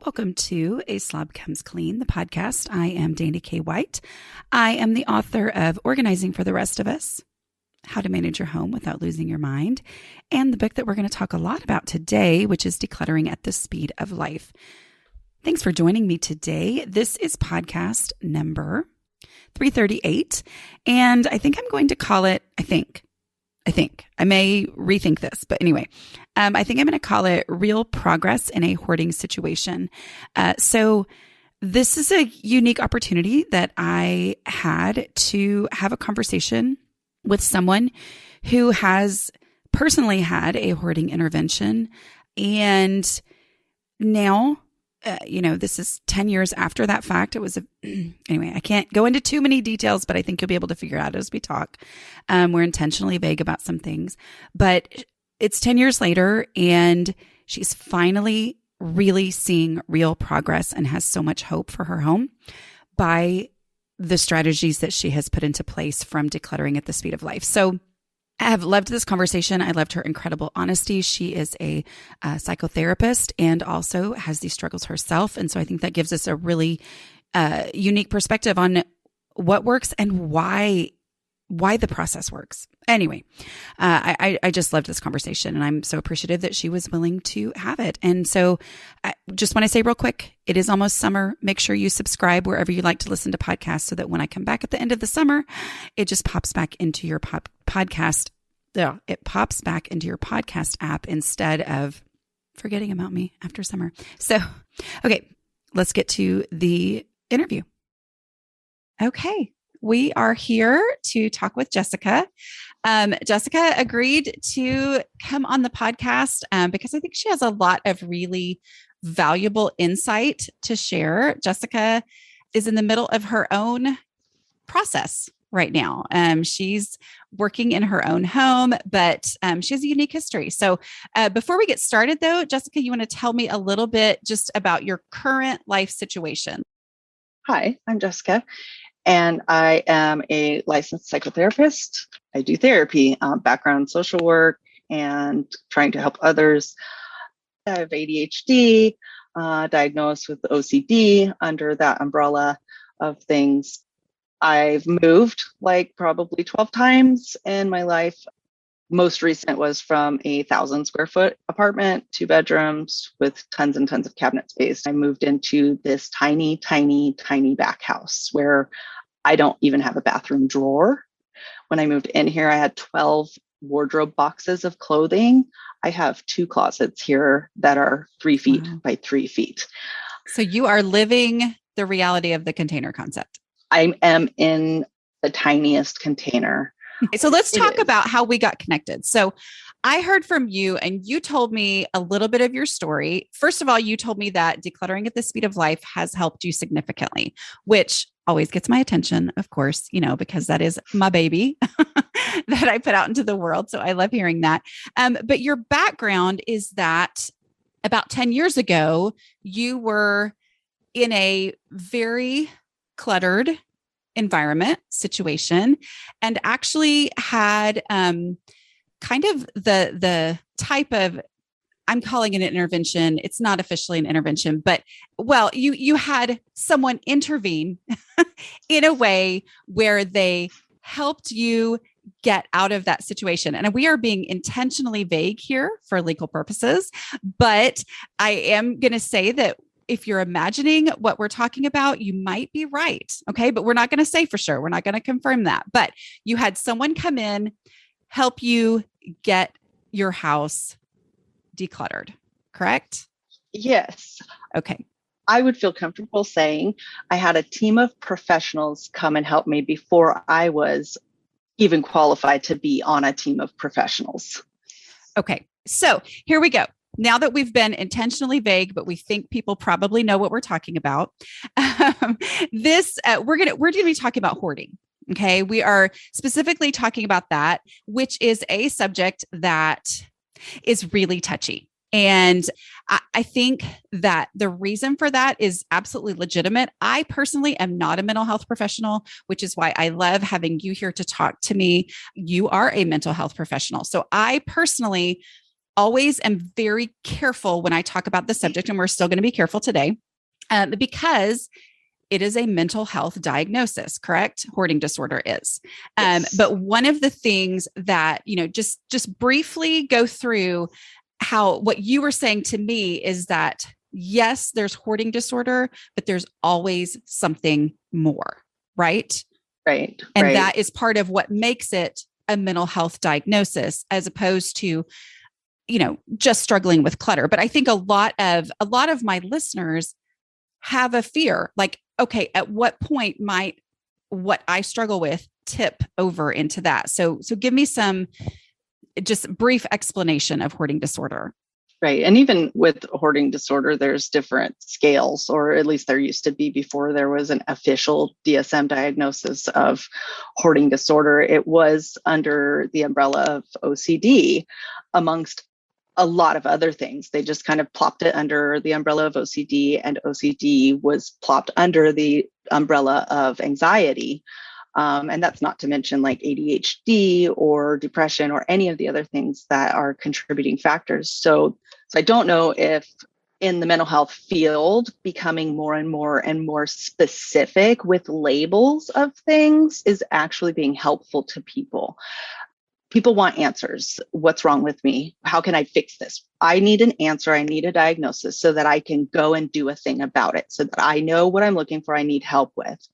Welcome to A Slob Comes Clean, the podcast. I am Dana K. White. I am the author of Organizing for the Rest of Us, How to Manage Your Home Without Losing Your Mind, and the book that we're going to talk a lot about today, which is Decluttering at the Speed of Life. Thanks for joining me today. This is podcast number 338, and I think I'm going to call it, I think. I may rethink this, but anyway, I think I'm going to call it Real Progress in a Hoarding Situation. So this is a unique opportunity that I had to have a conversation with someone who has personally had a hoarding intervention. And now, this is 10 years after that fact. It was anyway, I can't go into too many details, but I think you'll be able to figure out as we talk. We're intentionally vague about some things, but it's 10 years later and she's finally really seeing real progress and has so much hope for her home by the strategies that she has put into place from decluttering at the speed of life. So I have loved this conversation. I loved her incredible honesty. She is a psychotherapist and also has these struggles herself. And so I think that gives us a really unique perspective on what works and why the process works. Anyway, I just loved this conversation and I'm so appreciative that she was willing to have it. And so I just want to say real quick, it is almost summer. Make sure you subscribe wherever you like to listen to podcasts so that when I come back at the end of the summer, it just pops back into your podcast. It pops back into your podcast app instead of forgetting about me after summer. So, okay, let's get to the interview. Okay. We are here to talk with Jessica. Jessica agreed to come on the podcast because I think she has a lot of really valuable insight to share. Jessica is in the middle of her own process right now. She's working in her own home, but she has a unique history. So before we get started though, Jessica, you want to tell me a little bit just about your current life situation? Hi, I'm Jessica. And I am a licensed psychotherapist. I do therapy, background in social work, and trying to help others. I have ADHD, diagnosed with OCD under that umbrella of things. I've moved like probably 12 times in my life. Most recent was from a 1,000 square foot apartment, 2 bedrooms with tons and tons of cabinet space. I moved into this tiny, tiny, tiny back house where I don't even have a bathroom drawer. When I moved in here, I had 12 wardrobe boxes of clothing. I have 2 closets here that are 3 feet by 3 feet. So you are living the reality of the container concept. I am in the tiniest container. So let's talk about how we got connected. So I heard from you and you told me a little bit of your story. First of all, you told me that decluttering at the speed of life has helped you significantly, which always gets my attention, of course, because that is my baby that I put out into the world. So I love hearing that. But your background is that about 10 years ago, you were in a very cluttered environment situation and actually had kind of the type of, I'm calling it an intervention. It's not officially an intervention, but you had someone intervene in a way where they helped you get out of that situation. And we are being intentionally vague here for legal purposes, but I am going to say that if you're imagining what we're talking about, you might be right. Okay. But we're not going to say for sure. We're not going to confirm that. But you had someone come in, help you get your house decluttered, correct? Yes. Okay. I would feel comfortable saying I had a team of professionals come and help me before I was even qualified to be on a team of professionals. Okay. So here we go. Now that we've been intentionally vague, but we think people probably know what we're talking about, we're going to be talking about hoarding. Okay. We are specifically talking about that, which is a subject that is really touchy. And I think that the reason for that is absolutely legitimate. I personally am not a mental health professional, which is why I love having you here to talk to me. You are a mental health professional. So I personally always am very careful when I talk about the subject, and we're still going to be careful today, because it is a mental health diagnosis, correct? Hoarding disorder is. Yes. But one of the things that, just briefly go through how what you were saying to me is that, yes, there's hoarding disorder, but there's always something more, right? Right. And right. that is part of what makes it a mental health diagnosis, as opposed to, just struggling with clutter. But I think a lot of my listeners have a fear, like, okay, at what point might what I struggle with tip over into that? So give me some just brief explanation of hoarding disorder. Right. And even with hoarding disorder, there's different scales, or at least there used to be before there was an official DSM diagnosis of hoarding disorder. It was under the umbrella of OCD, amongst a lot of other things. They just kind of plopped it under the umbrella of OCD, and OCD was plopped under the umbrella of anxiety. And that's not to mention like ADHD or depression or any of the other things that are contributing factors. So I don't know if in the mental health field, becoming more and more specific with labels of things is actually being helpful to people. People want answers. What's wrong with me? How can I fix this? I need an answer. I need a diagnosis so that I can go and do a thing about it, so that I know what I'm looking for, I need help with.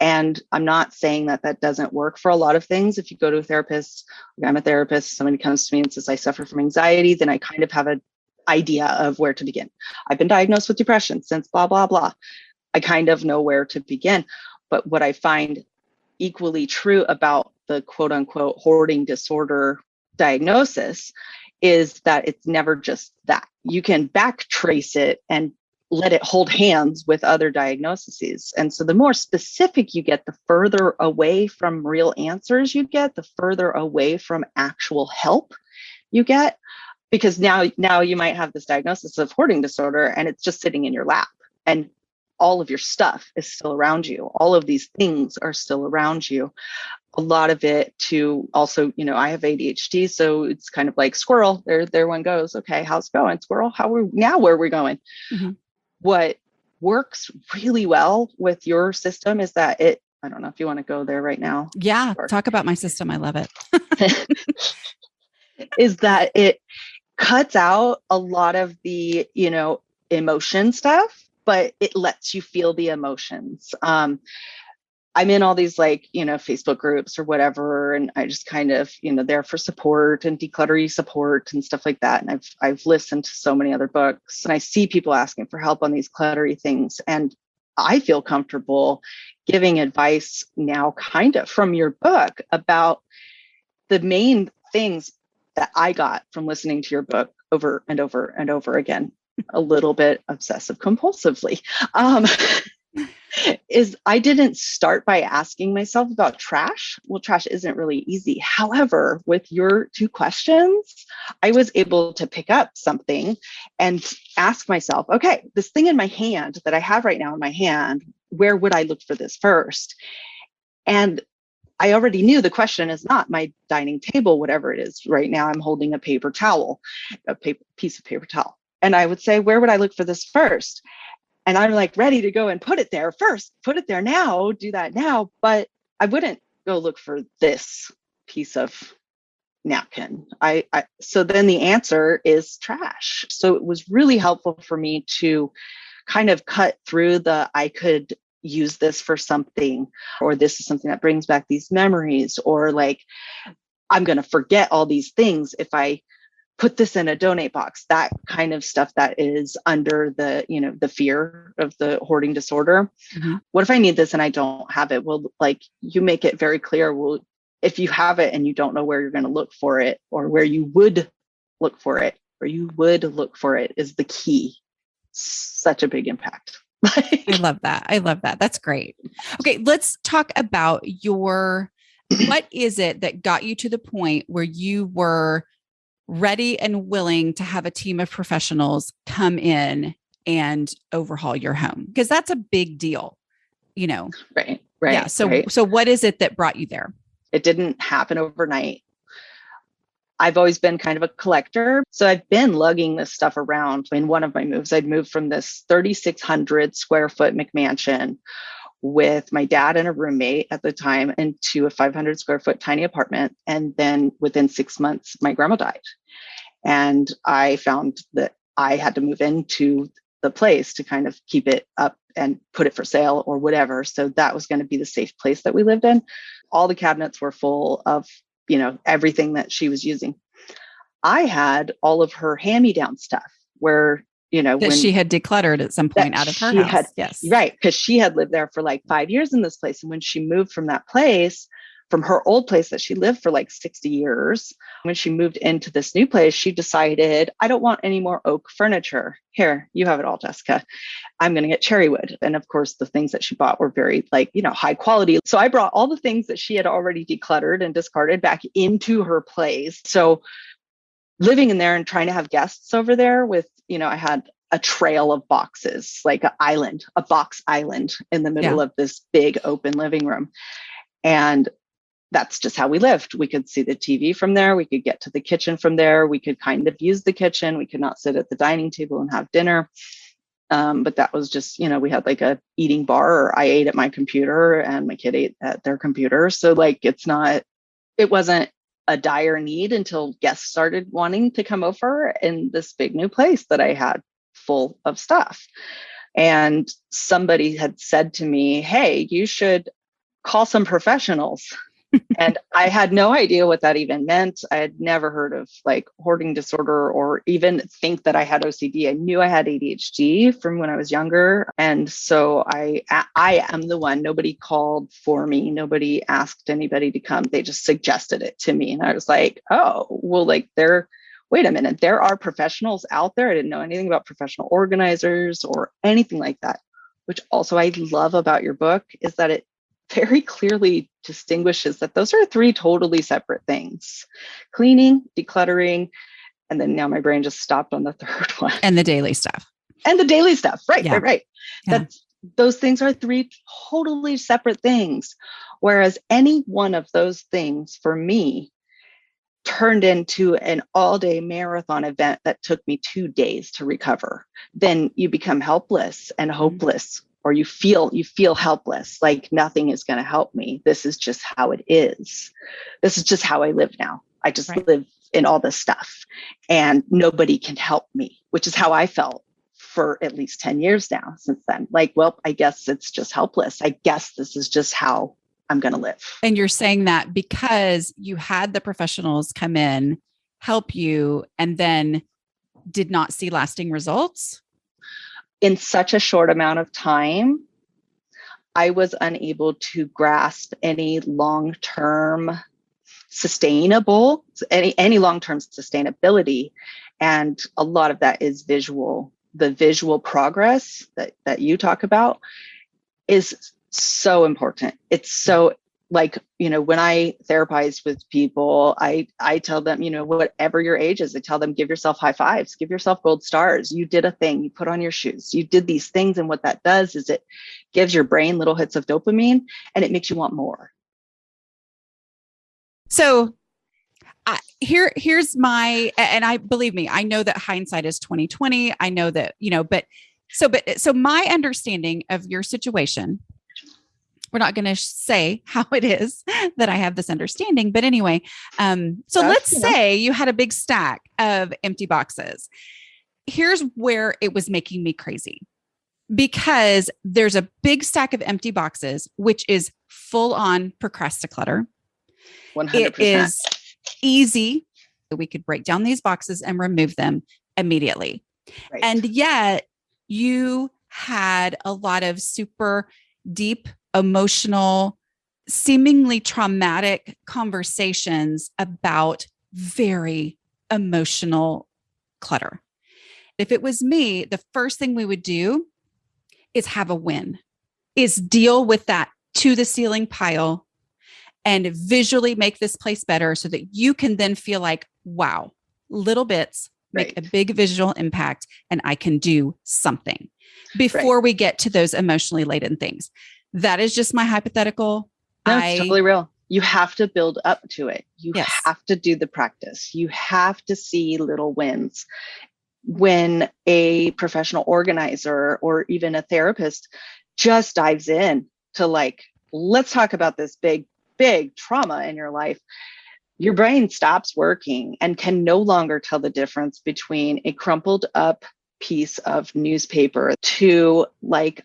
And I'm not saying that that doesn't work for a lot of things. If you go to a therapist, I'm a therapist, somebody comes to me and says, I suffer from anxiety, then I kind of have an idea of where to begin. I've been diagnosed with depression since blah, blah, blah. I kind of know where to begin. But what I find equally true about the quote unquote hoarding disorder diagnosis is that it's never just that. You can backtrace it and let it hold hands with other diagnoses. And so the more specific you get, the further away from real answers you get, the further away from actual help you get. Because now you might have this diagnosis of hoarding disorder and it's just sitting in your lap, and all of your stuff is still around you. All of these things are still around you. A lot of it to also, I have ADHD, so it's kind of like squirrel. There one goes. Okay, how's it going, squirrel? Where are we going? Mm-hmm. What works really well with your system is that I don't know if you want to go there right now. Yeah, talk about my system. I love it. Is that it cuts out a lot of the, emotion stuff, but it lets you feel the emotions. I'm in all these Facebook groups or whatever, and I just kind of, there for support and decluttering support and stuff like that. And I've listened to so many other books, and I see people asking for help on these cluttery things. And I feel comfortable giving advice now kind of from your book about the main things that I got from listening to your book over and over and over again, a little bit obsessive compulsively. Is I didn't start by asking myself about trash. Well, trash isn't really easy. However, with your two questions, I was able to pick up something and ask myself, okay, this thing in my hand that I have right now in my hand, where would I look for this first? And I already knew the question is not my dining table, whatever it is. Right now, I'm holding a paper towel, piece of paper towel. And I would say, where would I look for this first? And I'm like ready to go and put it there first, put it there now, do that now. But I wouldn't go look for this piece of napkin. So then the answer is trash. So it was really helpful for me to kind of cut through I could use this for something, or this is something that brings back these memories, or like, I'm going to forget all these things if I put this in a donate box, that kind of stuff that is under the fear of the hoarding disorder. Mm-hmm. What if I need this and I don't have it? Well, like, you make it very clear. Well, if you have it and you don't know where you're going to look for it, or where you would look for it, is the key. Such a big impact. I love that. That's great. Okay. Let's talk about what is it that got you to the point where you were ready and willing to have a team of professionals come in and overhaul your home? Because that's a big deal, Right. Yeah. So what is it that brought you there? It didn't happen overnight. I've always been kind of a collector. So I've been lugging this stuff around. In one of my moves, I'd moved from this 3,600 square foot McMansion with my dad and a roommate at the time into a 500 square foot tiny apartment. And then within 6 months, my grandma died. And I found that I had to move into the place to kind of keep it up and put it for sale or whatever. So that was going to be the safe place that we lived in. All the cabinets were full of, everything that she was using. I had all of her hand-me-down stuff where, that she had decluttered at some point out of her house. Yes. Right. Because she had lived there for like 5 years in this place. And when she moved from that place, from her old place that she lived for like 60 years, when she moved into this new place, she decided, I don't want any more oak furniture. Here, you have it all, Jessica. I'm going to get cherry wood. And of course, the things that she bought were very high quality. So I brought all the things that she had already decluttered and discarded back into her place. So living in there and trying to have guests over there with, I had a trail of boxes, like a box island in the middle of this big open living room. And that's just how we lived. We could see the TV from there. We could get to the kitchen from there. We could kind of use the kitchen. We could not sit at the dining table and have dinner. But that was just, we had like a eating bar, or I ate at my computer and my kid ate at their computer. So like, it wasn't a dire need until guests started wanting to come over in this big new place that I had full of stuff. And somebody had said to me, hey, you should call some professionals. And I had no idea what that even meant. I had never heard of like hoarding disorder or even think that I had OCD. I knew I had ADHD from when I was younger. And so I am the one. Nobody called for me. Nobody asked anybody to come. They just suggested it to me. And I was like, oh, well, wait a minute. There are professionals out there. I didn't know anything about professional organizers or anything like that, which also I love about your book is that it very clearly distinguishes that those are three totally separate things: cleaning, decluttering, and then now my brain just stopped on the third one. And the daily stuff. Right. Yeah. Right. Yeah. Those things are three totally separate things. Whereas any one of those things for me turned into an all-day marathon event that took me 2 days to recover. Then you become helpless and hopeless. Or you feel helpless, like nothing is going to help me. This is just how it is. This is just how I live now. I just live in all this stuff and nobody can help me, which is how I felt for at least 10 years now since then. Like, well, I guess it's just helpless. I guess this is just how I'm going to live. And you're saying that because you had the professionals come in, help you, and then did not see lasting results? In such a short amount of time, I was unable to grasp any long-term any long-term sustainability. And a lot of that is visual. The visual progress that you talk about is so important. It's so when I therapize with people, I tell them, whatever your age is, I tell them, give yourself high fives, give yourself gold stars. You did a thing, you put on your shoes, you did these things. And what that does is it gives your brain little hits of dopamine and it makes you want more. So here's my, and I believe me, I know that hindsight is 2020. I know that, so my understanding of your situation, we're not going to say how it is that I have this understanding, but anyway, let's say you had a big stack of empty boxes. Here's where it was making me crazy, because there's a big stack of empty boxes, which is full on procrastinator. 100%. It is easy. We could break down these boxes and remove them immediately. Right. And yet you had a lot of super deep, emotional, seemingly traumatic conversations about very emotional clutter. If it was me, the first thing we would do is have a win, is deal with that to the ceiling pile and visually make this place better so that you can then feel like, wow, little bits make a big visual impact and I can do something before we get to those emotionally laden things. That is just my hypothetical. No, it's totally real. You have to build up to it. You Yes. have to do the practice. You have to see little wins. When a professional organizer or even a therapist just dives in to like, let's talk about this big trauma in your life, your brain stops working and can no longer tell the difference between a crumpled up piece of newspaper to like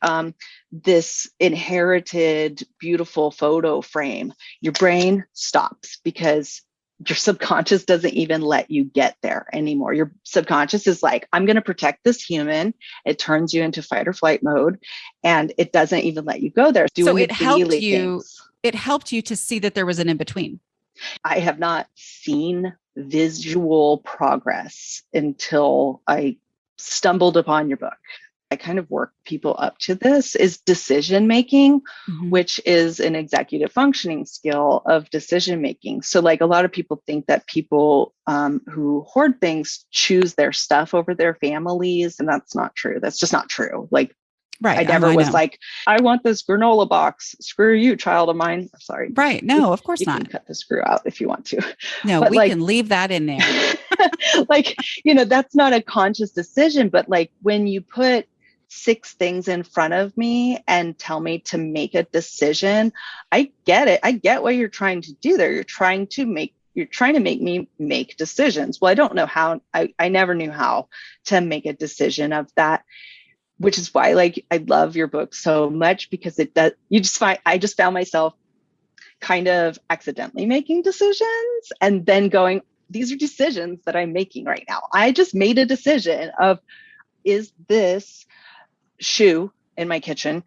this inherited beautiful photo frame. Your brain stops because your subconscious doesn't even let you get there anymore. Your subconscious is like, I'm going to protect this human. It turns you into fight or flight mode, and it doesn't even let you go there. So it helped you. It helped you to see that there was an in between. I have not seen visual progress until I stumbled upon your book. I kind of work people up to this is decision making, which is an executive functioning skill of decision making. So like a lot of people think that people who hoard things choose their stuff over their families. And that's not true. That's just not true. Like, right. I never was like, I want this granola box. Screw you, child of mine. Sorry. Right. No, of course not. You can cut the screw out if you want to. No, but we can leave that in there. Like, that's not a conscious decision, but like when you put 6 things in front of me and tell me to make a decision, I get it. I get what you're trying to do there. You're trying to make me make decisions. Well, I don't know how. I never knew how to make a decision of that, which is why like I love your book so much, because it does. I just found myself kind of accidentally making decisions and then going, these are decisions that I'm making right now. I just made a decision of, is this shoe in my kitchen?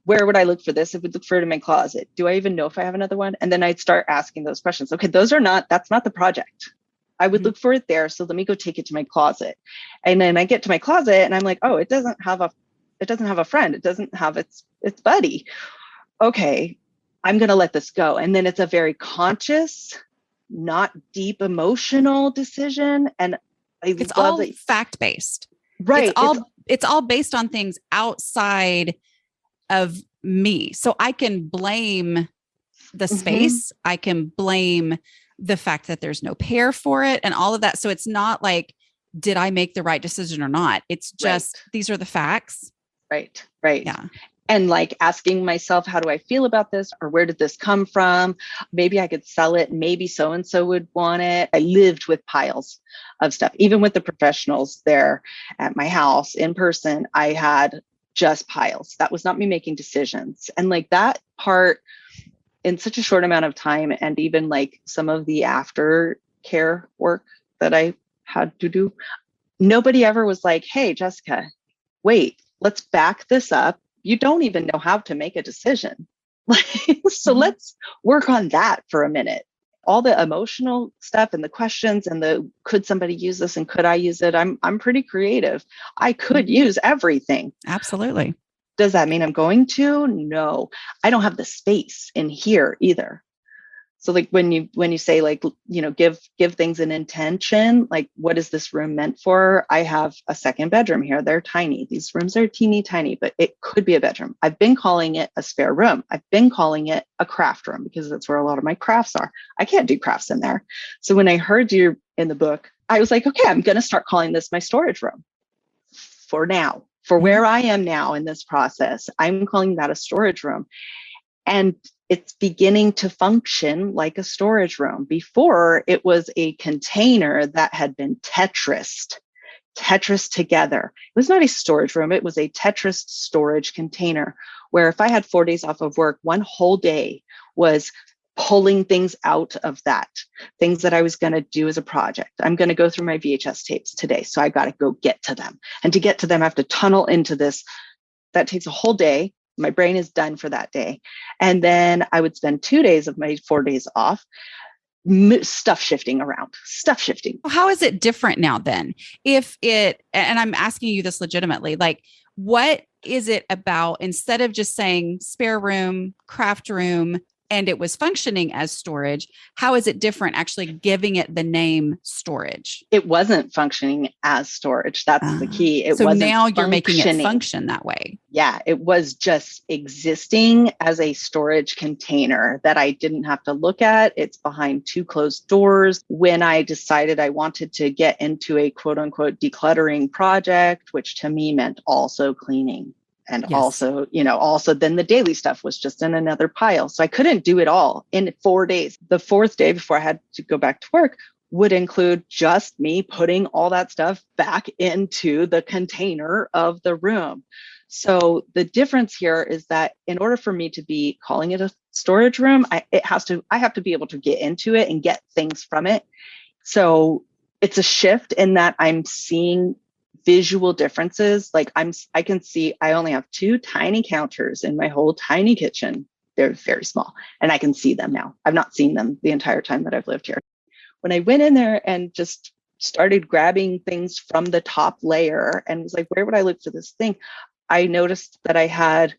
Where would I look for this? I would look for it in my closet. Do I even know if I have another one? And then I'd start asking those questions. Okay, that's not the project. I would look for it there. So let me go take it to my closet. And then I get to my closet and I'm like, oh, it doesn't have a friend. It doesn't have its buddy. Okay, I'm going to let this go. And then it's a very conscious, not deep emotional decision. And it's all fact-based. Right. It's all based on things outside of me. So I can blame the space. I can blame the fact that there's no pair for it and all of that. So it's not like, did I make the right decision or not? It's just, these are the facts. Right. Yeah. And like asking myself, how do I feel about this? Or where did this come from? Maybe I could sell it. Maybe so-and-so would want it. I lived with piles of stuff. Even with the professionals there at my house in person, I had just piles. That was not me making decisions. And like that part in such a short amount of time, and even like some of the aftercare work that I had to do, nobody ever was like, hey, Jessica, wait, let's back this up. You don't even know how to make a decision. So let's work on that for a minute. All the emotional stuff and the questions and the, could somebody use this and could I use it? I'm pretty creative. I could use everything. Absolutely. Does that mean I'm going to? No, I don't have the space in here either. So like when you say like, give things an intention, like what is this room meant for? I have a second bedroom here. They're tiny. These rooms are teeny tiny, but it could be a bedroom. I've been calling it a spare room. I've been calling it a craft room because that's where a lot of my crafts are. I can't do crafts in there. So when I heard you in the book, I was like, okay, I'm going to start calling this my storage room for now. For where I am now in this process, I'm calling that a storage room. And it's beginning to function like a storage room. Before, it was a container that had been Tetrised together. It was not a storage room. It was a Tetrised storage container where if I had 4 days off of work, one whole day was pulling things out of that, things that I was going to do as a project. I'm going to go through my VHS tapes today. So I got to go get to them. And to get to them, I have to tunnel into this. That takes a whole day. My brain is done for that day. And then I would spend 2 days of my 4 days off stuff shifting around. How is it different now then? And I'm asking you this legitimately, like, what is it about, instead of just saying spare room, craft room, and it was functioning as storage. How is it different actually giving it the name storage? It wasn't functioning as storage. That's the key. It so wasn't now you're making it functioning. function that way. Yeah, it was just existing as a storage container that I didn't have to look at. It's behind 2 closed doors. When I decided I wanted to get into a quote unquote decluttering project, which to me meant also cleaning. And also, also then the daily stuff was just in another pile. So I couldn't do it all in 4 days. The 4th day before I had to go back to work would include just me putting all that stuff back into the container of the room. So the difference here is that in order for me to be calling it a storage room, I have to be able to get into it and get things from it. So it's a shift in that I'm seeing visual differences. Like I can see I only have 2 tiny counters in my whole tiny kitchen. They're very small and I can see them now. I've not seen them the entire time that I've lived here. When I went in there and just started grabbing things from the top layer and was like, where would I look for this thing? I noticed that I had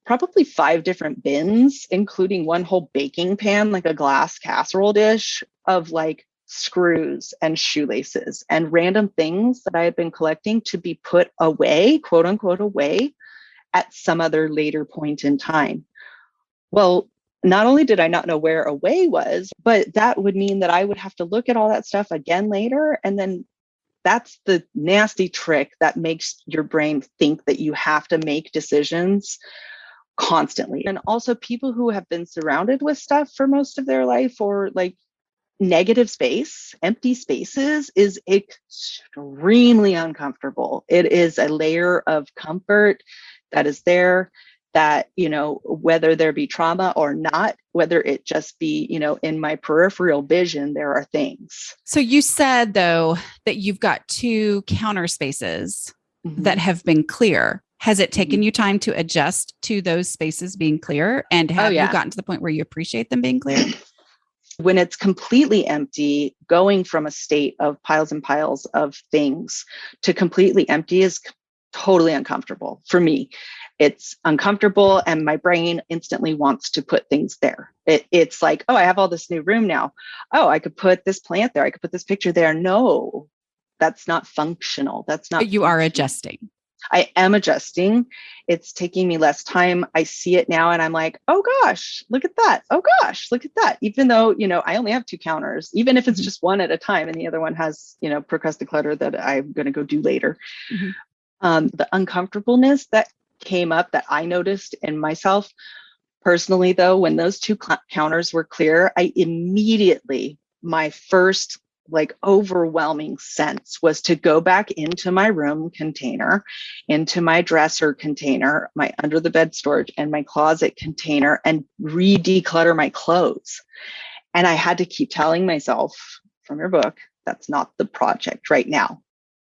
probably 5 different bins, including one whole baking pan, like a glass casserole dish of like screws and shoelaces and random things that I had been collecting to be put away, quote unquote, away at some other later point in time. Well, not only did I not know where away was, but that would mean that I would have to look at all that stuff again later. And then that's the nasty trick that makes your brain think that you have to make decisions constantly. And also people who have been surrounded with stuff for most of their life, or like negative space, empty spaces, is extremely uncomfortable. It is a layer of comfort that is there that, whether there be trauma or not, whether it just be, in my peripheral vision, there are things. So you said though, that you've got 2 counter spaces that have been clear. Has it taken you time to adjust to those spaces being clear? And have you gotten to the point where you appreciate them being clear? When it's completely empty, going from a state of piles and piles of things to completely empty is totally uncomfortable for me. It's uncomfortable and my brain instantly wants to put things there. It's like, oh, I have all this new room now. Oh, I could put this plant there. I could put this picture there. No, that's not functional. That's not. But you are adjusting. I am adjusting. It's taking me less time. I see it now and I'm like, oh gosh, look at that. Oh gosh, look at that. Even though, I only have 2 counters, even if it's just one at a time and the other one has, percussive clutter that I'm going to go do later. The uncomfortableness that came up that I noticed in myself personally, though, when those 2 counters were clear, I immediately, my first overwhelming sense was to go back into my room container, into my dresser container, my under the bed storage, and my closet container, and re-declutter my clothes. And I had to keep telling myself from your book, that's not the project right now.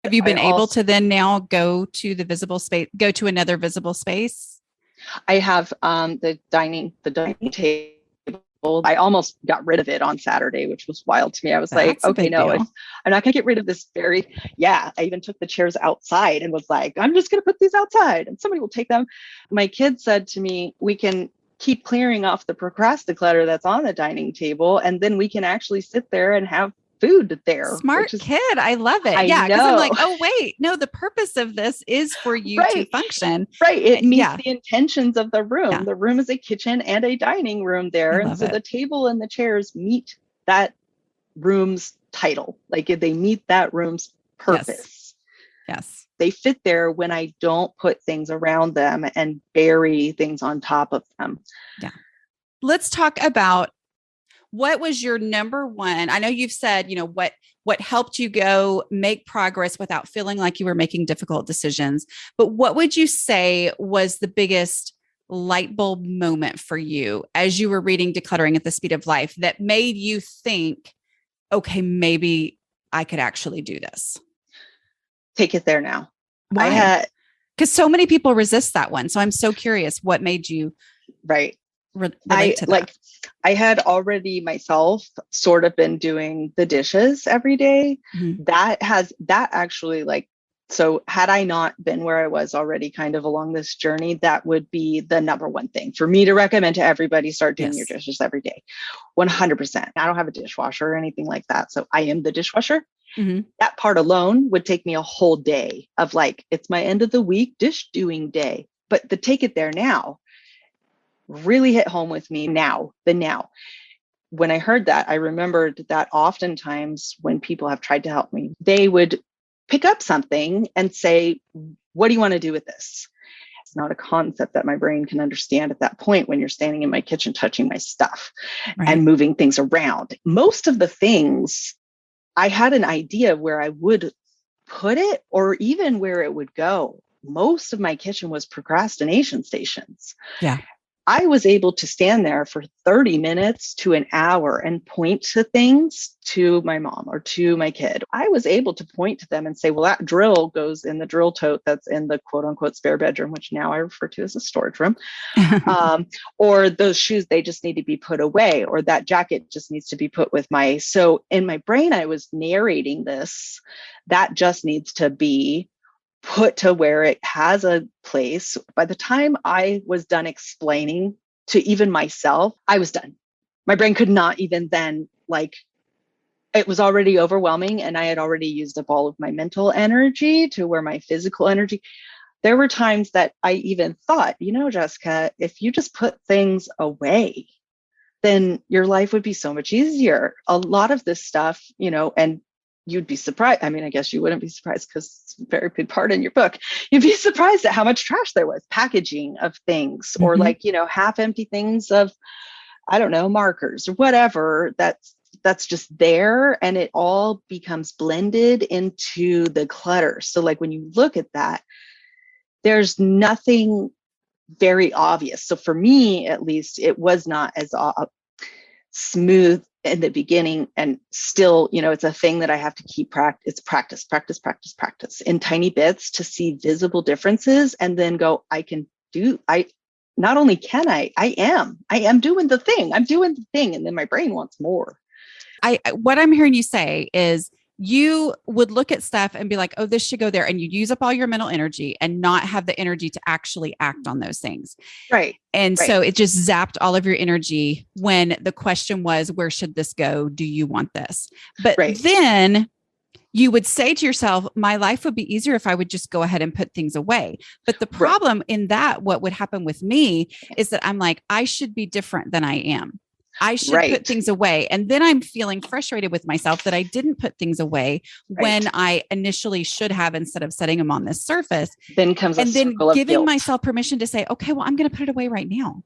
Have you been able to then now go to the visible space, go to another visible space? I have the dining table. I almost got rid of it on Saturday, which was wild to me. I was like, okay, no, I'm not going to get rid of this I even took the chairs outside and was like, I'm just going to put these outside and somebody will take them. My kid said to me, we can keep clearing off the procrastinator that's on the dining table. And then we can actually sit there and have food there. Smart kid. I love it. Because I'm like, oh, wait, no, the purpose of this is for you to function. Right. It meets the intentions of the room. Yeah. The room is a kitchen and a dining room there. And so the table and the chairs meet that room's title. Like they meet that room's purpose. Yes. They fit there when I don't put things around them and bury things on top of them. Yeah. Let's talk about what was your number one? I know you've said, what helped you go make progress without feeling like you were making difficult decisions. But what would you say was the biggest light bulb moment for you as you were reading Decluttering at the Speed of Life that made you think, okay, maybe I could actually do this? Take it there now. Why? Because so many people resist that one. So I'm so curious, what made you relate to that? I had already myself sort of been doing the dishes every day. That actually So had I not been where I was already kind of along this journey, that would be the number one thing for me to recommend to everybody. Start doing your dishes every day. 100%. I don't have a dishwasher or anything like that. So I am the dishwasher. Mm-hmm. That part alone would take me a whole day of like, it's my end of the week dish doing day. But the take it there now really hit home with me now. When I heard that, I remembered that oftentimes when people have tried to help me, they would pick up something and say, what do you want to do with this? It's not a concept that my brain can understand at that point when you're standing in my kitchen touching my stuff and moving things around. Most of the things, I had an idea of where I would put it or even where it would go. Most of my kitchen was procrastination stations. Yeah. I was able to stand there for 30 minutes to an hour and point to things to my mom or to my kid. I was able to point to them and say, well, that drill goes in the drill tote that's in the quote unquote spare bedroom, which now I refer to as a storage room. Or those shoes, they just need to be put away, or that jacket just needs to be put with my. So in my brain, I was narrating this. That just needs to be put to where it has a place. By the time I was done explaining to even myself, I was done. My brain could not even then, like, it was already overwhelming and I had already used up all of my mental energy to where my physical energy. There were times that I even thought, Jessica, if you just put things away, then your life would be so much easier. A lot of this stuff, and you'd be surprised. I mean, I guess you wouldn't be surprised because it's a very big part in your book. You'd be surprised at how much trash there was, packaging of things, or like, half empty things of, I don't know, markers or whatever that's just there. And it all becomes blended into the clutter. So like when you look at that, there's nothing very obvious. So for me, at least, it was not as smooth in the beginning, and still, it's a thing that I have to keep practice in tiny bits to see visible differences, and then go, I not only can I am doing the thing. I'm doing the thing. And then my brain wants more. What I'm hearing you say is you would look at stuff and be like, oh, this should go there. And you'd use up all your mental energy and not have the energy to actually act on those things. Right. And so it just zapped all of your energy when the question was, where should this go? Do you want this? But then you would say to yourself, my life would be easier if I would just go ahead and put things away. But the problem in that, what would happen with me is that I'm like, I should be different than I am. I should put things away. And then I'm feeling frustrated with myself that I didn't put things away when I initially should have, instead of setting them on this surface. Then comes a circle of giving guilt. myself permission to say, okay, well, I'm going to put it away right now.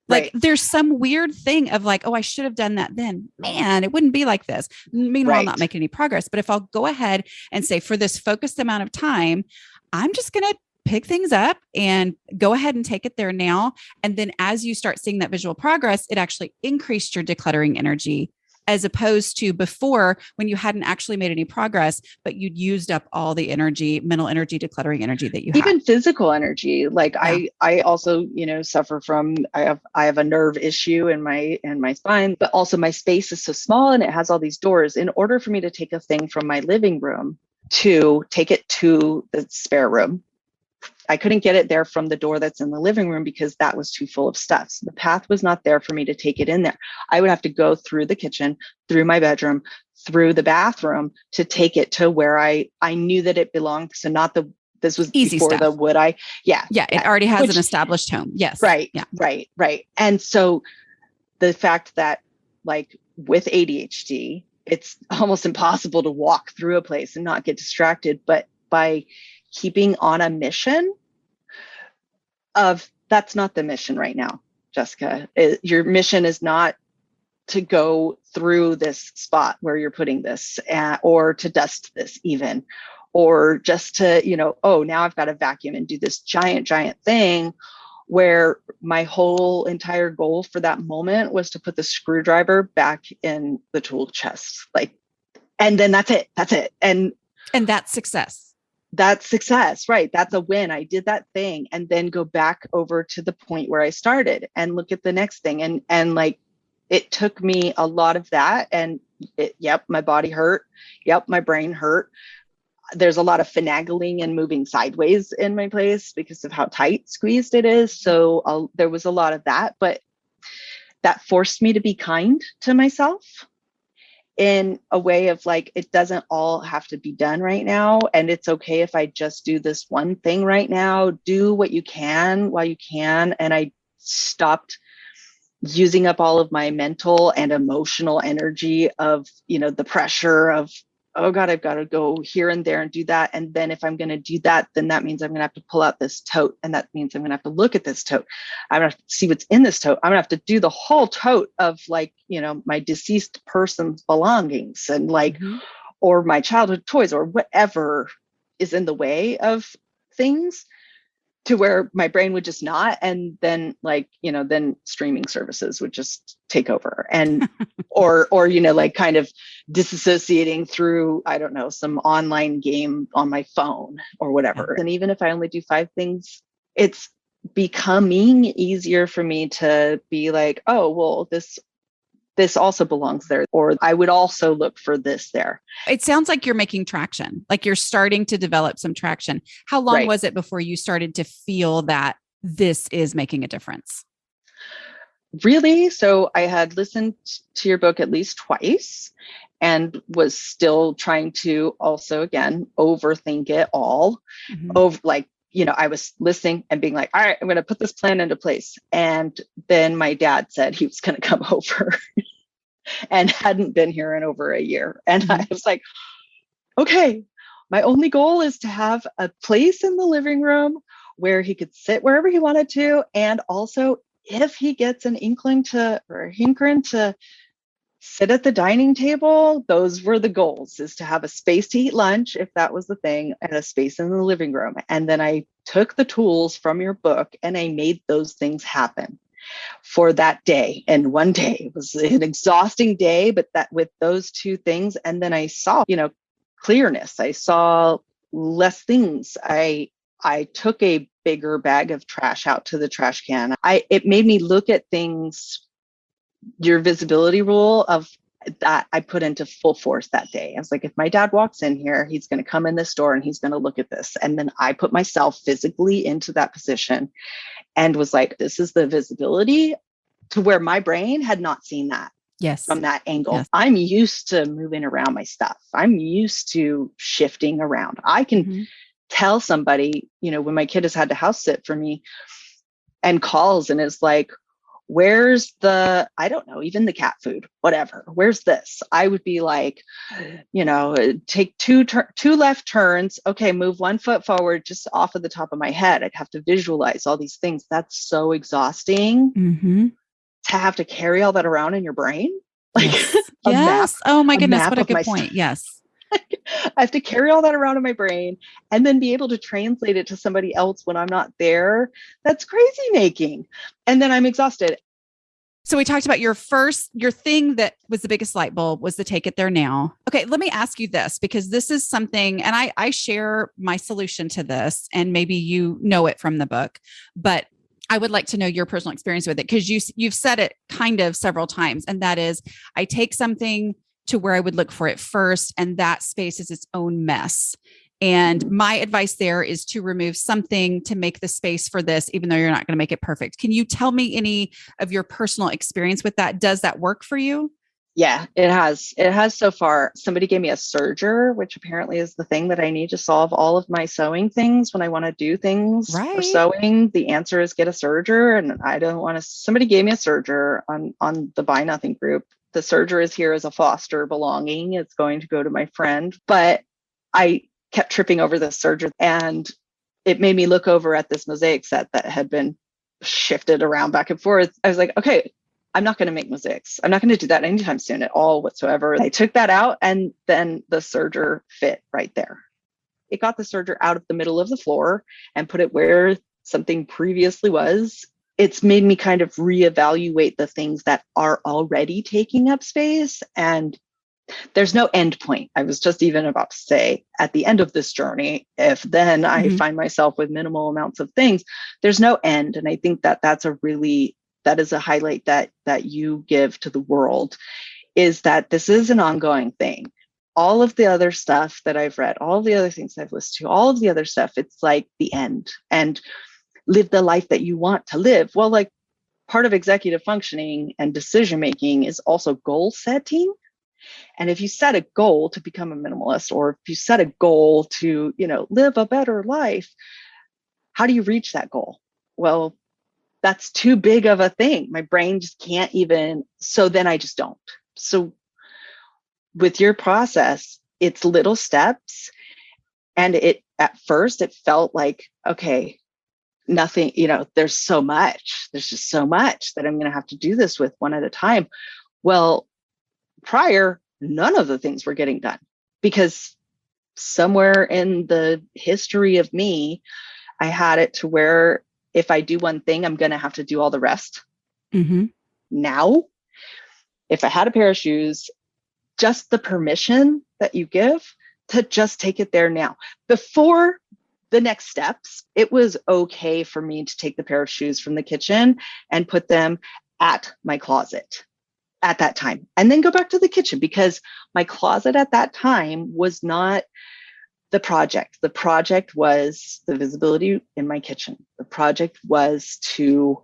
Like there's some weird thing of like, oh, I should have done that then. Man, it wouldn't be like this. Meanwhile, not making any progress. But if I'll go ahead and say, for this focused amount of time, I'm just going to pick things up and go ahead and take it there now. And then as you start seeing that visual progress, it actually increased your decluttering energy, as opposed to before when you hadn't actually made any progress, but you'd used up all the energy, mental energy, decluttering energy that you had. Even physical energy. Like I also, suffer from, I have a nerve issue in my spine, but also my space is so small and it has all these doors. In order for me to take a thing from my living room to take it to the spare room, I couldn't get it there from the door that's in the living room because that was too full of stuff. So the path was not there for me to take it in there. I would have to go through the kitchen, through my bedroom, through the bathroom to take it to where I knew that it belonged. So this was easy before stuff. the would I? Yeah. Yeah. It already has an established home. Yes. Right. Yeah. Right. And so the fact that, like, with ADHD, it's almost impossible to walk through a place and not get distracted. But by keeping on a mission of, that's not the mission right now, Jessica. Your mission is not to go through this spot where you're putting this or to dust this even, or just to, oh, now I've got to vacuum and do this giant thing, where my whole entire goal for that moment was to put the screwdriver back in the tool chest. And then that's it. And that's success. That's success, right? That's a win. I did that thing, and then go back over to the point where I started and look at the next thing. And like, it took me a lot of that, and my body hurt. Yep. My brain hurt. there's a lot of finagling and moving sideways in my place because of how tight squeezed it is. So there was a lot of that, but that forced me to be kind to myself in a way of like, it doesn't all have to be done right now. And it's okay if I just do this one thing right now. Do what you can while you can. And I stopped using up all of my mental and emotional energy of, the pressure of, oh God, I've got to go here and there and do that. And then if I'm going to do that, then that means I'm going to have to pull out this tote. And that means I'm going to have to look at this tote. I'm going to have to see what's in this tote. I'm going to have to do the whole tote of like, my deceased person's belongings and like, or my childhood toys or whatever is in the way of things, to where my brain would just not. And then like, then streaming services would just take over and, or, like kind of disassociating through, I don't know, some online game on my phone or whatever. And even if I only do 5 things, it's becoming easier for me to be like, oh, well, this also belongs there, or I would also look for this there. It sounds like you're making traction, like you're starting to develop some traction. How long was it before you started to feel that this is making a difference? Really? So I had listened to your book at least twice and was still trying to also, again, overthink it all. Over like, I was listening and being like, all right, I'm going to put this plan into place. And then my dad said he was going to come over and hadn't been here in over a year. And I was like, okay, my only goal is to have a place in the living room where he could sit wherever he wanted to. And also if he gets an inkling to, or a hankering to sit at the dining table, those were the goals, is to have a space to eat lunch, if that was the thing, and a space in the living room. And then I took the tools from your book and I made those things happen for that day. And one day, it was an exhausting day, but that with those 2 things. And then I saw, clearness. I saw less things. I took a bigger bag of trash out to the trash can. It made me look at things, your visibility rule of that I put into full force that day. I was like, if my dad walks in here, he's going to come in this door and he's going to look at this. And then I put myself physically into that position and was like, this is the visibility, to where my brain had not seen that. Yes. From that angle. Yes. I'm used to moving around my stuff. I'm used to shifting around. I can tell somebody, when my kid has had to house sit for me and calls and is like, where's the, I don't know, even the cat food, whatever, where's this? I would be like, take two left turns. Okay, move 1 foot forward, just off of the top of my head. I'd have to visualize all these things. That's so exhausting to have to carry all that around in your brain. Like yes. Oh my goodness. What a good point. Yes. I have to carry all that around in my brain and then be able to translate it to somebody else when I'm not there. That's crazy making. And then I'm exhausted. So we talked about your thing that was the biggest light bulb was to take it there now. Okay. Let me ask you this, because this is something, and I share my solution to this, and maybe you know it from the book, but I would like to know your personal experience with it, because you've said it kind of several times. And that is, I take something to where I would look for it first, and that space is its own mess. And my advice there is to remove something to make the space for this, even though you're not going to make it perfect. Can you tell me any of your personal experience with that? Does that work for you? Yeah, it has. It has so far. Somebody gave me a serger, which apparently is the thing that I need to solve all of my sewing things when I want to do things for sewing. The answer is get a serger, and I don't want to. Somebody gave me a serger on the Buy Nothing group. The serger is here as a foster belonging. It's going to go to my friend, but I kept tripping over the serger, and it made me look over at this mosaic set that had been shifted around back and forth. I was like, okay, I'm not going to make mosaics. I'm not going to do that anytime soon at all whatsoever. I took that out, and then the serger fit right there. It got the serger out of the middle of the floor and put it where something previously was. It's made me kind of reevaluate the things that are already taking up space, and there's no end point. I was just even about to say, at the end of this journey, if then I find myself with minimal amounts of things, there's no end. And I think that that is a highlight that you give to the world, is that this is an ongoing thing. all of the other stuff that I've read, all the other things I've listened to, all of the other stuff, it's like the end. And live the life that you want to live. Well, like part of executive functioning and decision making is also goal setting. And if you set a goal to become a minimalist, or if you set a goal to, live a better life, how do you reach that goal? Well, that's too big of a thing. My brain just can't even. So then I just don't. So with your process, it's little steps. And at first it felt like, okay, nothing, there's just so much that I'm going to have to do this with one at a time. Well, prior, none of the things were getting done because somewhere in the history of me, I had it to where if I do one thing, I'm going to have to do all the rest. Mm-hmm. Now, if I had a pair of shoes, just the permission that you give to just take it there now. Before the next steps, it was okay for me to take the pair of shoes from the kitchen and put them at my closet at that time, and then go back to the kitchen, because my closet at that time was not the project. The project was the visibility in my kitchen. The project was to,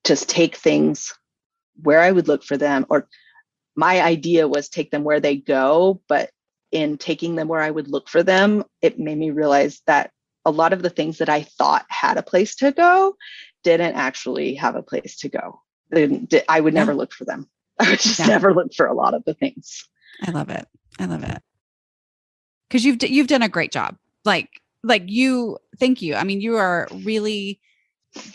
just take things where I would look for them, or my idea was take them where they go. But in taking them where I would look for them, it made me realize that a lot of the things that I thought had a place to go didn't actually have a place to go. I would never look for them. I would just never look for a lot of the things. I love it. I love it. Because you've done a great job. Like you, thank you. I mean, you are really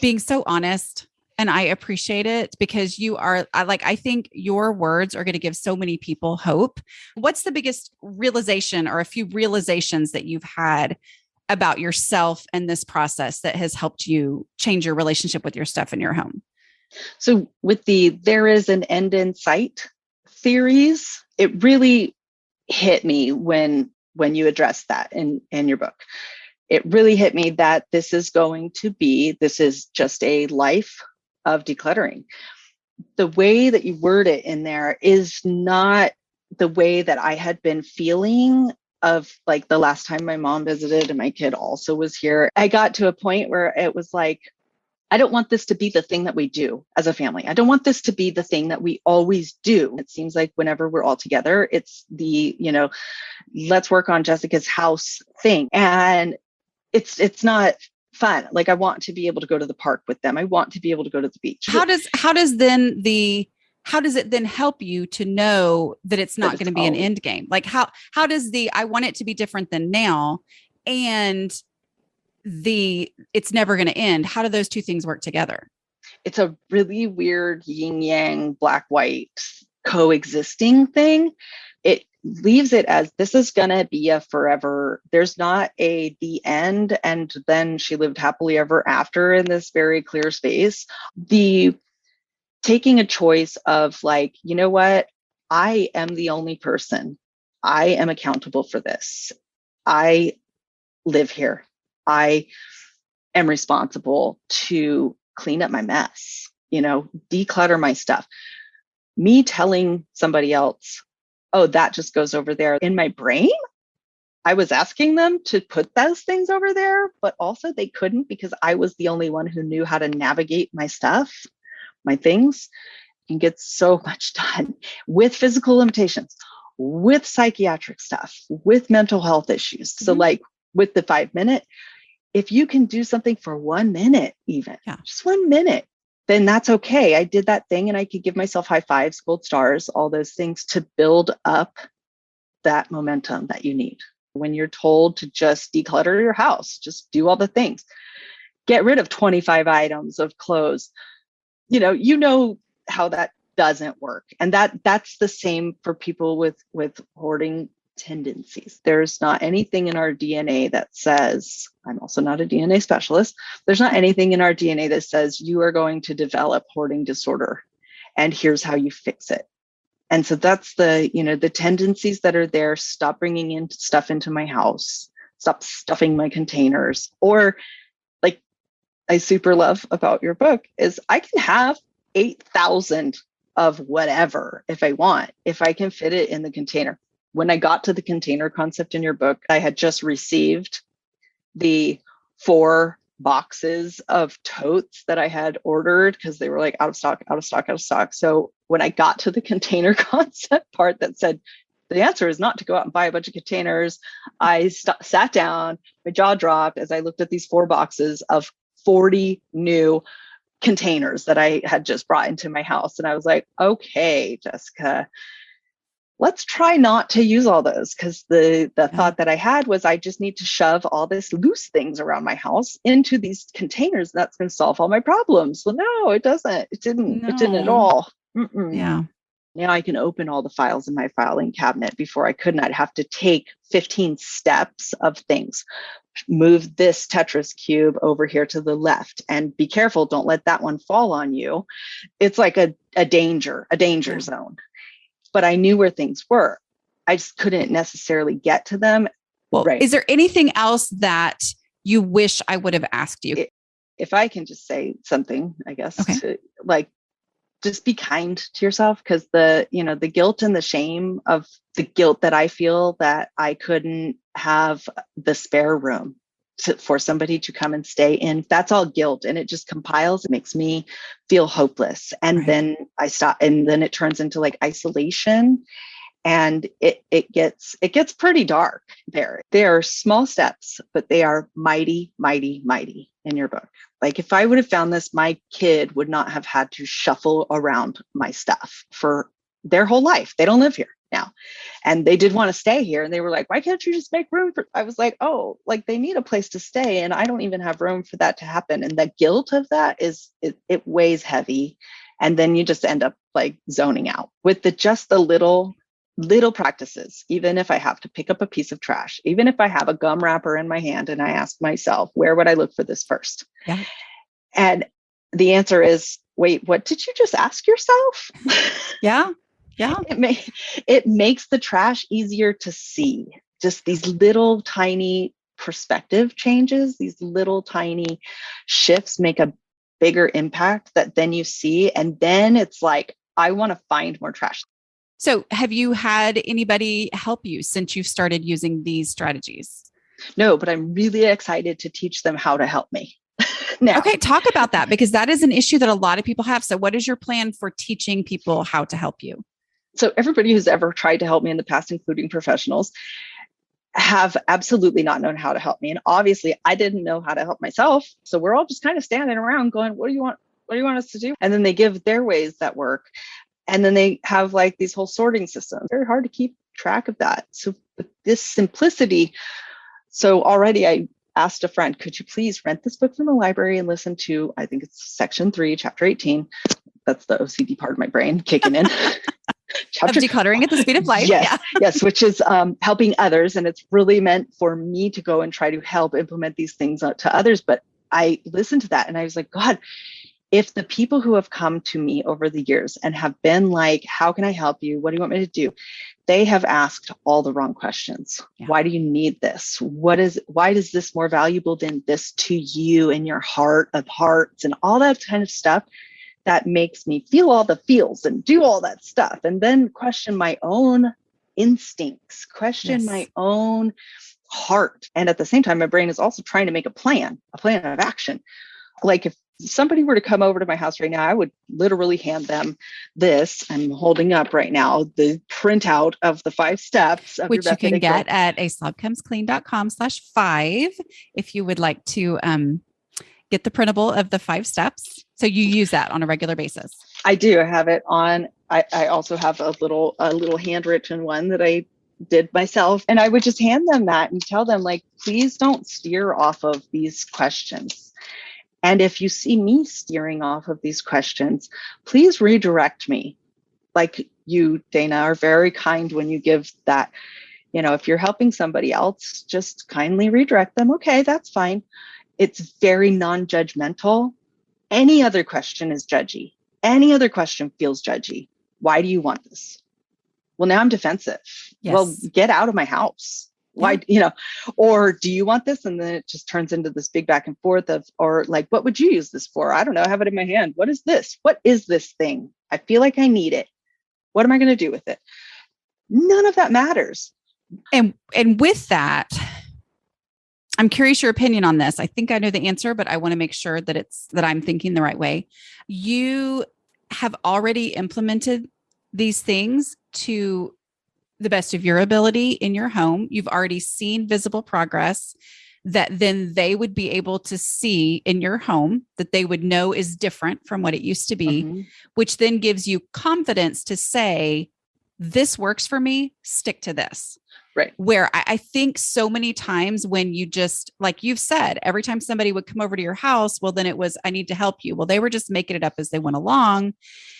being so honest, and I appreciate it, because you are I think your words are going to give so many people hope. What's the biggest realization, or a few realizations that you've had about yourself and this process that has helped you change your relationship with your stuff in your home? So with there is an end in sight theories, it really hit me when you addressed that in your book. It really hit me that this is just a life of decluttering. The way that you word it in there is not the way that I had been feeling of like the last time my mom visited and my kid also was here. I got to a point where it was like, I don't want this to be the thing that we do as a family. I don't want this to be the thing that we always do. It seems like whenever we're all together, it's the, let's work on Jessica's house thing. And it's not fun. Like I want to be able to go to the park with them. I want to be able to go to the beach. How does it then help you to know that it's not going to be an end game? Like how does I want it to be different than now, and it's never going to end. How do those two things work together? It's a really weird yin yang, black white coexisting thing. It leaves it as this is going to be a forever. There's not the end and then she lived happily ever after in this very clear space. The taking a choice of like, you know what? I am the only person. I am accountable for this. I live here. I am responsible to clean up my mess, declutter my stuff. Me telling somebody else, oh, that just goes over there. In my brain, I was asking them to put those things over there, but also they couldn't because I was the only one who knew how to navigate my stuff, my things. You can get so much done with physical limitations, with psychiatric stuff, with mental health issues. Mm-hmm. So like with the 5 minute, if you can do something for 1 minute, even just 1 minute, then that's okay. I did that thing and I could give myself high fives, gold stars, all those things to build up that momentum that you need. When you're told to just declutter your house, just do all the things, get rid of 25 items of clothes, you know how that doesn't work. And that's the same for people with hoarding tendencies. There's not anything in our DNA that says, I'm also not a DNA specialist. There's not anything in our DNA that says you are going to develop hoarding disorder and here's how you fix it. And so that's the tendencies that are there. Stop bringing in stuff into my house, stop stuffing my containers, or like I super love about your book is I can have 8,000 of whatever if I want, if I can fit it in the container. when I got to the container concept in your book, I had just received the 4 boxes of totes that I had ordered because they were like out of stock, out of stock, out of stock. So when I got to the container concept part that said, the answer is not to go out and buy a bunch of containers, I sat down, my jaw dropped as I looked at these 4 boxes of 40 new containers that I had just brought into my house. And I was like, okay, Jessica, let's try not to use all those, because the thought that I had was I just need to shove all this loose things around my house into these containers. That's going to solve all my problems. Well, no, it doesn't. It didn't. No. It didn't at all. Mm-mm. Yeah. Now I can open all the files in my filing cabinet. Before I couldn't. I'd have to take 15 steps of things. Move this Tetris cube over here to the left and be careful. Don't let that one fall on you. It's like a danger zone. But I knew where things were. I just couldn't necessarily get to them. Well, Is there anything else that you wish I would have asked you? If I can just say something, I guess, okay. to just be kind to yourself, because the guilt and the shame of the guilt that I feel that I couldn't have the spare room for somebody to come and stay in, that's all guilt, and it just compiles. It makes me feel hopeless, and then I stop, and then it turns into like isolation, and it gets pretty dark there. They are small steps, but they are mighty, mighty, mighty in your book. Like if I would have found this, my kid would not have had to shuffle around my stuff for their whole life. They don't live here now. And they did want to stay here. And they were like, why can't you just make room for, I was like, oh, like they need a place to stay. And I don't even have room for that to happen. And the guilt of that it weighs heavy. And then you just end up like zoning out with the little practices. Even if I have to pick up a piece of trash, even if I have a gum wrapper in my hand and I ask myself, where would I look for this first? Yeah. And the answer is, wait, what did you just ask yourself? Yeah. Yeah. It makes the trash easier to see. Just these little tiny perspective changes, these little tiny shifts make a bigger impact that then you see. And then it's like, I want to find more trash. So have you had anybody help you since you've started using these strategies? No, but I'm really excited to teach them how to help me. Now. Okay, talk about that, because that is an issue that a lot of people have. So what is your plan for teaching people how to help you? So everybody who's ever tried to help me in the past, including professionals, have absolutely not known how to help me. And obviously I didn't know how to help myself. So we're all just kind of standing around going, what do you want? What do you want us to do? And then they give their ways that work. And then they have like these whole sorting systems. Very hard to keep track of that. So this simplicity. So already I asked a friend, could you please rent this book from the library and listen to, I think it's section 3, chapter 18. That's the OCD part of my brain kicking in. Chapter, of decluttering at the speed of light. Yes, yes, which is helping others. And it's really meant for me to go and try to help implement these things to others. But I listened to that and I was like, God, if the people who have come to me over the years and have been like, how can I help you? What do you want me to do? They have asked all the wrong questions. Yeah. Why do you need this? Why is this more valuable than this to you in your heart of hearts and all that kind of stuff that makes me feel all the feels and do all that stuff. And then question my own instincts, question my own heart. And at the same time, my brain is also trying to make a plan of action. Like if somebody were to come over to my house right now, I would literally hand them this. I'm holding up right now the printout of the 5 steps, of which you can get at aslobcomesclean.com/5 if you would like to get the printable of the 5 steps. So you use that on a regular basis. I do. I have it on. I also have a little handwritten one that I did myself. And I would just hand them that and tell them, like, please don't steer off of these questions. And if you see me steering off of these questions, please redirect me. Like you, Dana, are very kind when you give that. You know, if you're helping somebody else, just kindly redirect them. Okay, that's fine. It's very non-judgmental. Any other question is judgy. Any other question feels judgy. Why do you want this? Well, now I'm defensive. Yes. Well, get out of my house. Why, or do you want this? And then it just turns into this big back and forth or like, what would you use this for? I don't know. I have it in my hand. What is this? What is this thing? I feel like I need it. What am I going to do with it? None of that matters. And with that, I'm curious your opinion on this. I think I know the answer, but I want to make sure that I'm thinking the right way. You have already implemented these things to the best of your ability in your home. You've already seen visible progress that then they would be able to see in your home, that they would know is different from what it used to be, which then gives you confidence to say, this works for me, stick to this. Right. Where I think so many times when you just, like you've said, every time somebody would come over to your house, well, then it was, I need to help you. Well, they were just making it up as they went along.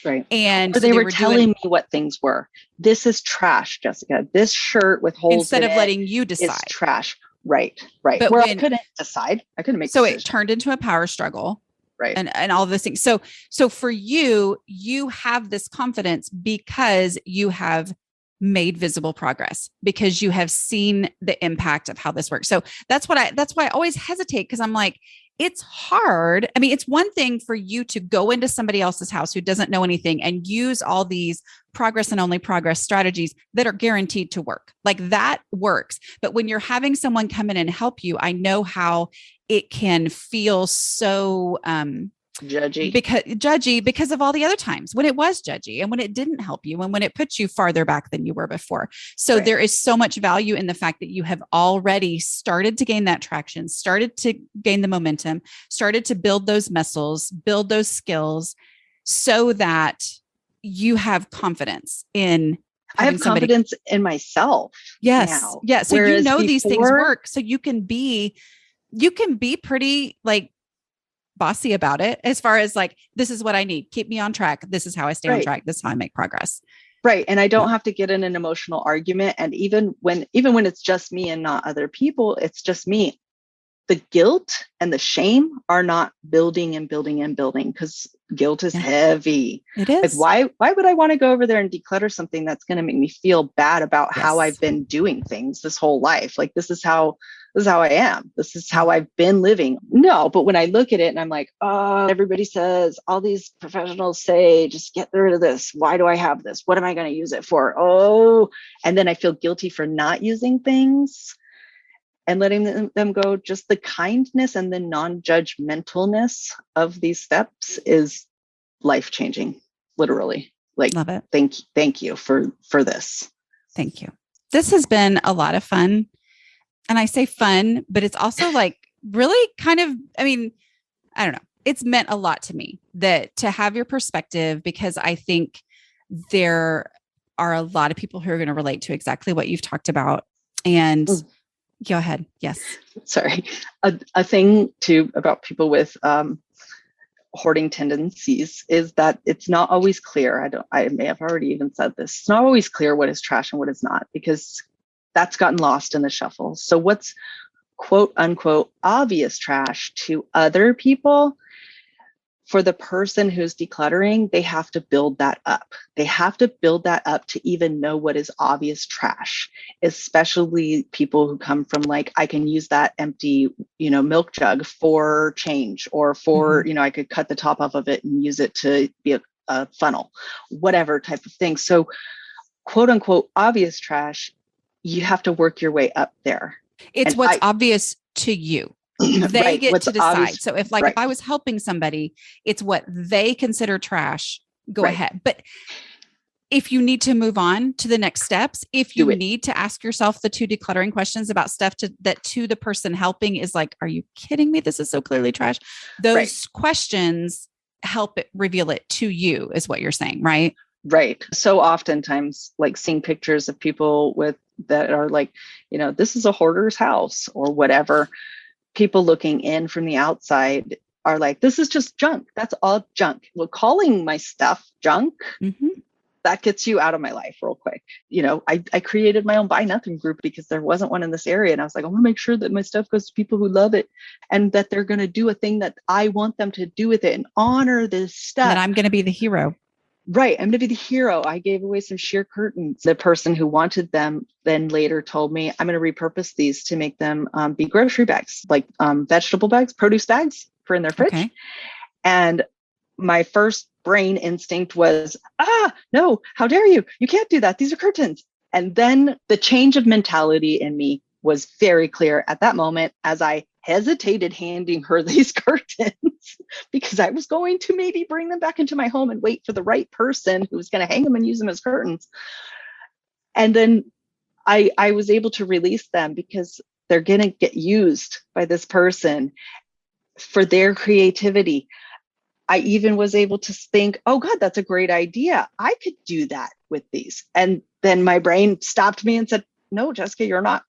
Right. And or they were telling me what things were. This is trash, Jessica. This shirt with holes instead of letting you decide. Is trash. Right. Right. But where I couldn't decide. I couldn't make decisions. It turned into a power struggle. Right. And all those things. So for you, you have this confidence because you have made visible progress, because you have seen the impact of how this works. So that's why I always hesitate, because I'm like, it's hard. I mean, it's one thing for you to go into somebody else's house who doesn't know anything and use all these progress and only progress strategies that are guaranteed to work. Like that works. But when you're having someone come in and help you, I know how it can feel so judgy because of all the other times when it was judgy and when it didn't help you and when it put you farther back than you were before. So There is so much value in the fact that you have already started to gain that traction, started to gain the momentum, started to build those muscles, build those skills, so that you have confidence in I have confidence in myself. Yes. Now. Yeah. So you know these things work. So you can be pretty like bossy about it, as far as like, this is what I need. Keep me on track. This is how I stay on track. This is how I make progress. Right. And I don't have to get in an emotional argument. And even when it's just me and not other people, it's just me. The guilt and the shame are not building and building and building, because guilt is heavy. It is. Like, why would I want to go over there and declutter something that's going to make me feel bad about how I've been doing things this whole life? Like, this is how I am. This is how I've been living. No, but when I look at it and I'm like, oh, everybody says, all these professionals say, just get rid of this. Why do I have this? What am I going to use it for? Oh, and then I feel guilty for not using things and letting them go. Just the kindness and the non-judgmentalness of these steps is life-changing, literally. Like, love it. Thank you for this. Thank you. This has been a lot of fun. And I say fun, but it's also like really kind of, I mean, I don't know. It's meant a lot to me that to have your perspective, because I think there are a lot of people who are going to relate to exactly what you've talked about. And go ahead. Yes. Sorry. A thing too about people with hoarding tendencies is that it's not always clear. I may have already even said this. It's not always clear what is trash and what is not, because that's gotten lost in the shuffle. So what's quote unquote obvious trash to other people, for the person who's decluttering, they have to build that up. They have to build that up to even know what is obvious trash, especially people who come from like, I can use that empty, milk jug for change, or for, I could cut the top off of it and use it to be a funnel, whatever type of thing. So quote unquote obvious trash, you have to work your way up there. It's what's obvious to you. They get to decide. Obvious, so if I was helping somebody, it's what they consider trash, go ahead. But if you need to move on to the next steps, if you need to ask yourself the 2 decluttering questions about stuff that to the person helping is like, are you kidding me? This is so clearly trash. Those questions help it reveal it to you, is what you're saying, right? Right. So oftentimes, like seeing pictures of people that are like, this is a hoarder's house or whatever. People looking in from the outside are like, this is just junk. That's all junk. Well, calling my stuff junk, that gets you out of my life real quick. I created my own buy nothing group because there wasn't one in this area. And I was like, I want to make sure that my stuff goes to people who love it and that they're going to do a thing that I want them to do with it and honor this stuff. And I'm going to be the hero. Right. I'm going to be the hero. I gave away some sheer curtains. The person who wanted them then later told me, I'm going to repurpose these to make them be grocery bags, like vegetable bags, produce bags for in their fridge. Okay. And my first brain instinct was, no, how dare you? You can't do that. These are curtains. And then the change of mentality in me was very clear at that moment as I hesitated handing her these curtains because I was going to maybe bring them back into my home and wait for the right person who was going to hang them and use them as curtains. And then I was able to release them because they're going to get used by this person for their creativity. I even was able to think, oh God, that's a great idea. I could do that with these. And then my brain stopped me and said, no, Jessica, you are not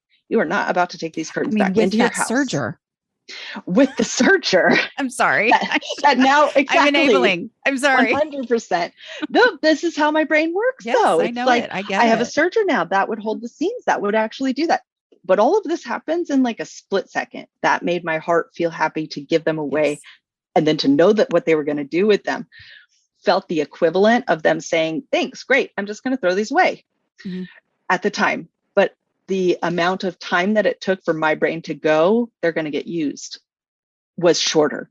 about to take these curtains back into your house. Serger. With the serger. I'm sorry. that now, exactly. I'm enabling. I'm sorry. 100%. No, this is how my brain works. Yes, though. I know it. I get it. I have a serger now that would hold the seams, that would actually do that. But all of this happens in like a split second. That made my heart feel happy to give them away. Yes. And then to know that what they were going to do with them felt the equivalent of them saying, thanks, great, I'm just going to throw these away at the time. But the amount of time that it took for my brain to go, they're going to get used, was shorter.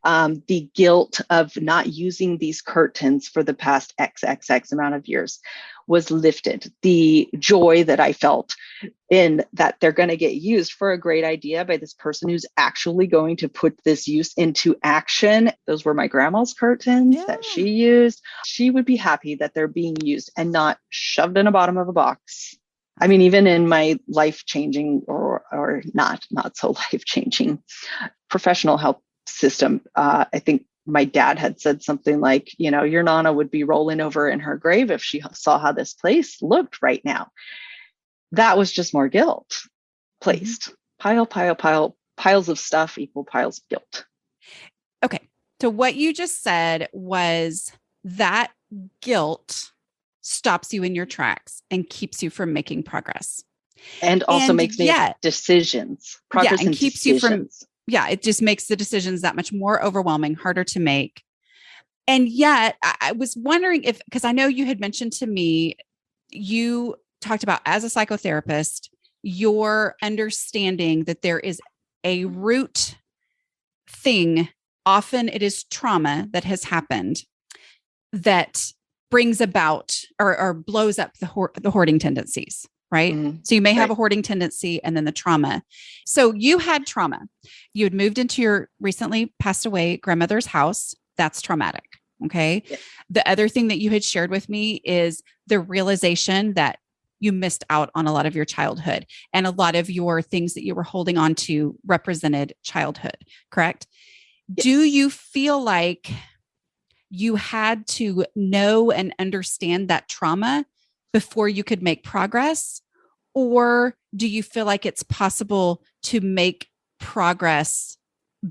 The guilt of not using these curtains for the past XXX amount of years was lifted. The joy that I felt in that they're going to get used for a great idea by this person who's actually going to put this use into action. Those were my grandma's curtains that she used. She would be happy that they're being used and not shoved in the bottom of a box. I mean, even in my life-changing or not so life-changing professional help system, I think my dad had said something like, your Nana would be rolling over in her grave if she saw how this place looked right now. That was just more guilt placed. Piles of stuff equal piles of guilt. Okay. So what you just said was that guilt stops you in your tracks and keeps you from making progress. And also makes me make decisions. Progress and keeps decisions. It just makes the decisions that much more overwhelming, harder to make. And yet I was wondering because I know you had mentioned to me, you talked about as a psychotherapist, your understanding that there is a root thing. Often it is trauma that has happened that brings about or blows up the hoarding tendencies. Right. Mm-hmm. So you may have a hoarding tendency and then the trauma. So you had trauma. You had moved into your recently passed away grandmother's house. That's traumatic. Okay. Yeah. The other thing that you had shared with me is the realization that you missed out on a lot of your childhood and a lot of your things that you were holding on to represented childhood. Correct? Yes. Do you feel like you had to know and understand that trauma before you could make progress? Or do you feel like it's possible to make progress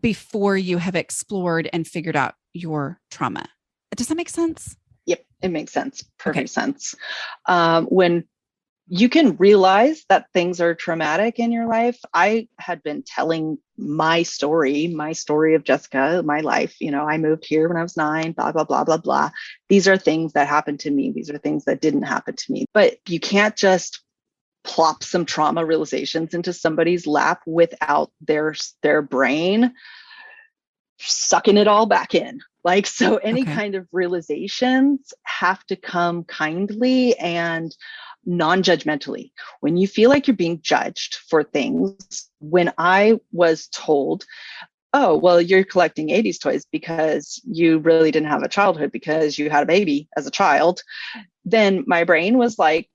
before you have explored and figured out your trauma? Does that make sense? Yep, it makes sense. Perfect sense. When you can realize that things are traumatic in your life. I had been telling my story of Jessica, my life. I moved here when I was 9, blah, blah, blah, blah, blah. These are things that happened to me. These are things that didn't happen to me. But you can't just plop some trauma realizations into somebody's lap without their brain sucking it all back in. So any kind of realizations have to come kindly and non-judgmentally. When you feel like you're being judged for things, when I was told, oh, well, you're collecting 80s toys because you really didn't have a childhood because you had a baby as a child, then my brain was like,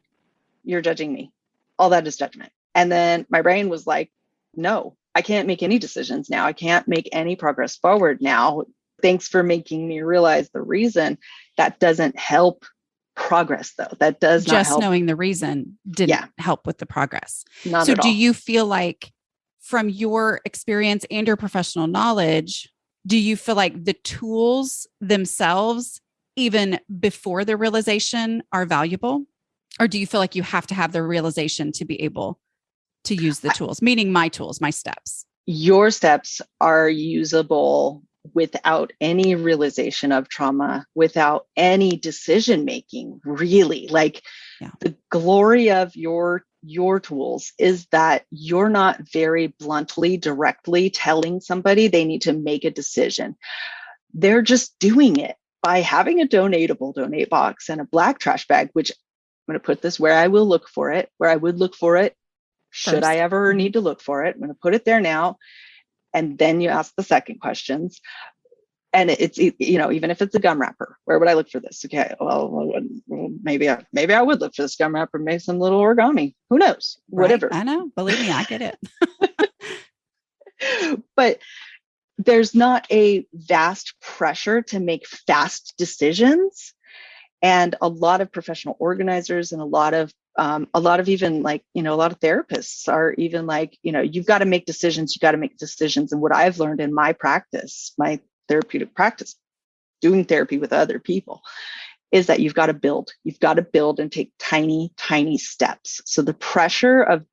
you're judging me. All that is judgment. And then my brain was like, no, I can't make any decisions now. I can't make any progress forward now. Thanks for making me realize the reason. That doesn't help progress, though. That does not help. Just knowing the reason didn't help with the progress. Not at all. So do you feel like from your experience and your professional knowledge, do you feel like the tools themselves, even before the realization, are valuable? Or do you feel like you have to have the realization to be able to use the tools, meaning my tools, my steps? Your steps are usable without any realization of trauma, without any decision making, really. The glory of your tools is that you're not very bluntly, directly telling somebody they need to make a decision. They're just doing it by having a donate box and a black trash bag, which going to put this where I will look for it, where I would look for it. Should First. I ever need to look for it? I'm going to put it there now. And then you ask the second questions. And it's, even if it's a gum wrapper, where would I look for this? Okay, well, maybe I would look for this gum wrapper, make some little origami. Who knows? Whatever. Right? I know. Believe me, I get it. But there's not a vast pressure to make fast decisions. And a lot of professional organizers and a lot of even like, a lot of therapists are even like, you've got to make decisions. You got to make decisions. And what I've learned in my practice, my therapeutic practice, doing therapy with other people, is that you've got to build and take tiny, tiny steps. So the pressure of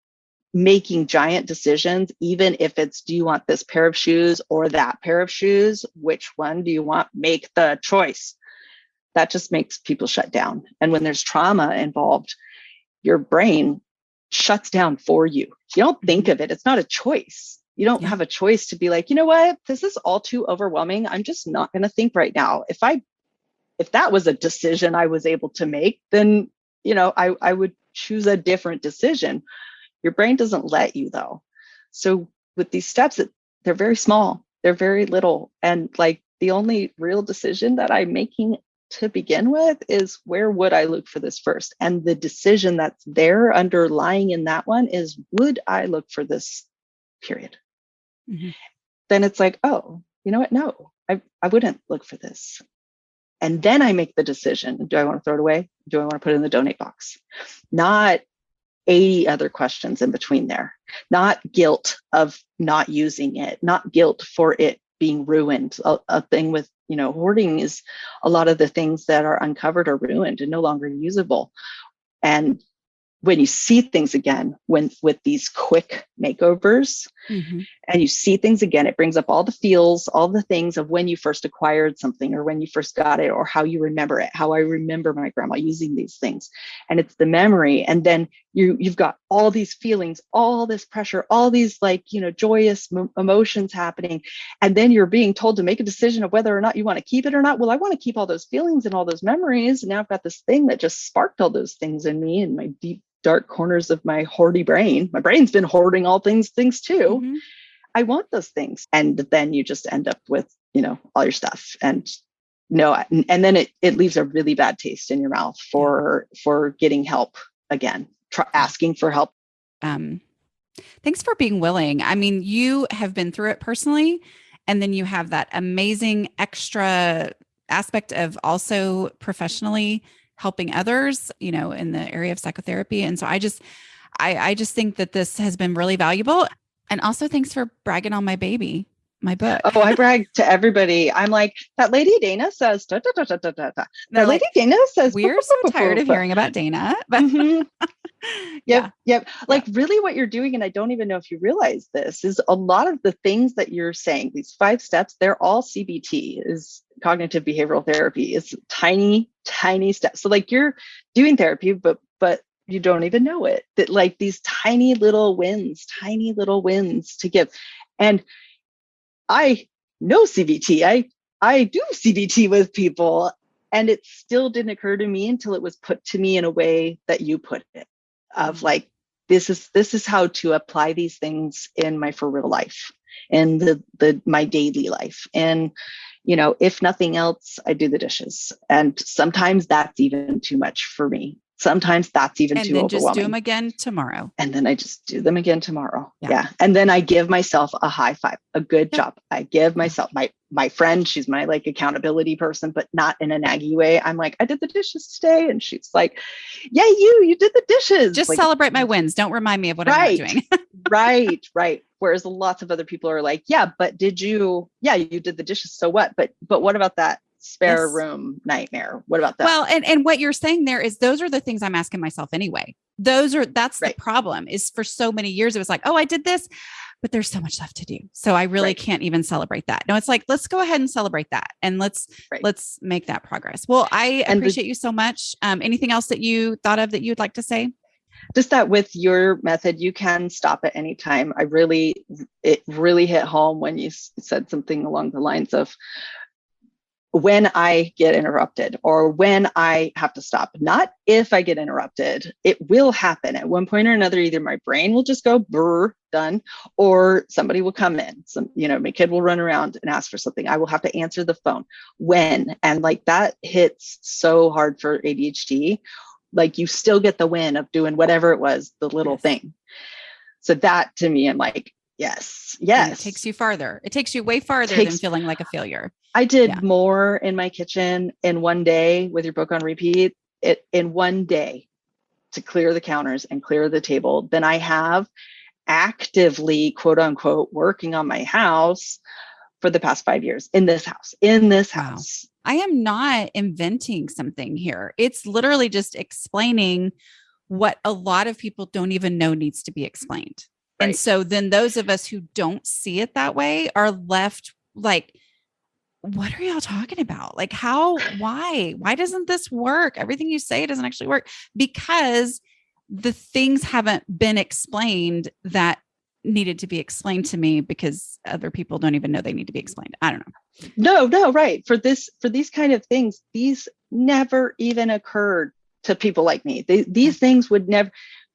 making giant decisions, even if it's, do you want this pair of shoes or that pair of shoes? Which one do you want? Make the choice. That just makes people shut down. And when there's trauma involved, your brain shuts down for you. You don't think of it. It's not a choice. You don't have a choice to be like, you know what? This is all too overwhelming. I'm just not going to think right now. If that was a decision I was able to make, then, I would choose a different decision. Your brain doesn't let you, though. So with these steps, they're very small. They're very little. And like the only real decision that I'm making to begin with is, where would I look for this first? And the decision that's there underlying in that one is, would I look for this, period? Mm-hmm. Then it's like, oh, you know what? No, I wouldn't look for this. And then I make the decision. Do I want to throw it away? Do I want to put it in the donate box? Not 80 other questions in between there. Not guilt of not using it, not guilt for it being ruined. A thing with, hoarding is a lot of the things that are uncovered are ruined and no longer usable. And when you see things again, with these quick makeovers, and you see things again, it brings up all the feels, all the things of when you first acquired something or when you first got it or how you remember it, how I remember my grandma using these things. And it's the memory. And then you've got all these feelings, all this pressure, all these joyous emotions happening. And then you're being told to make a decision of whether or not you want to keep it or not. Well, I want to keep all those feelings and all those memories. And now I've got this thing that just sparked all those things in me in my deep, dark corners of my hoardy brain. My brain's been hoarding all things too. I want those things. And then you just end up with, all your stuff. And then it leaves a really bad taste in your mouth for getting help again, asking for help. Thanks for being willing. I mean, you have been through it personally, and then you have that amazing extra aspect of also professionally helping others, in the area of psychotherapy. And so I just think that this has been really valuable. And also thanks for bragging on my baby, my book. Oh, I brag to everybody. I'm like, that lady Dana says, da, da, da, da, da, da. That lady Dana says, we're so tired of hearing about Dana. But Yep. Like really what you're doing, and I don't even know if you realize this, is a lot of the things that you're saying, these 5 steps, they're all CBT, is cognitive behavioral therapy. It's tiny, tiny steps. So like you're doing therapy, but you don't even know it, that like these tiny little wins to give. And I know CBT. I do CBT with people, and it still didn't occur to me until it was put to me in a way that you put it, of like, this is how to apply these things in my for real life and my daily life. And if nothing else, I do the dishes, and sometimes that's even too much for me. Sometimes that's even too overwhelming. And then just do them again tomorrow. And then I just do them again tomorrow. Yeah. And then I give myself a high five, a good job. I give myself, my friend, she's my like accountability person, but not in a naggy way. I'm like, I did the dishes today. And she's like, yeah, you did the dishes. Just like, celebrate my wins. Don't remind me of what I'm not doing. Right. Whereas lots of other people are like, yeah, but you did the dishes. So what? But what about that spare room nightmare? What about that? Well, and what you're saying there is, those are the things I'm asking myself anyway. That's the problem, is for so many years, it was like, oh, I did this, but there's so much left to do. So I really can't even celebrate that. No, it's like, let's go ahead and celebrate that. And let's make that progress. Well, I appreciate you so much. Anything else that you thought of that you'd like to say? Just that with your method, you can stop at any time. It really hit home when you said something along the lines of, when I get interrupted or when I have to stop, not if I get interrupted. It will happen at one point or another. Either my brain will just go brr, done, or somebody will come in. My kid will run around and ask for something. I will have to answer the phone when, and like that hits so hard for ADHD. Like you still get the win of doing whatever it was, the little thing. So that to me, I'm like, yes. And it takes you farther. It takes you way farther than feeling like a failure. I did more in my kitchen in one day with your book on repeat, in one day to clear the counters and clear the table than I have actively, quote unquote, working on my house for the past 5 years in this house. I am not inventing something here. It's literally just explaining what a lot of people don't even know needs to be explained. Right. And so then those of us who don't see it that way are left like, what are y'all talking about? Like why doesn't this work? Everything you say doesn't actually work because the things haven't been explained that needed to be explained to me because other people don't even know they need to be explained. I don't know. No, right. For these kind of things, these never even occurred to people like me. These things would never,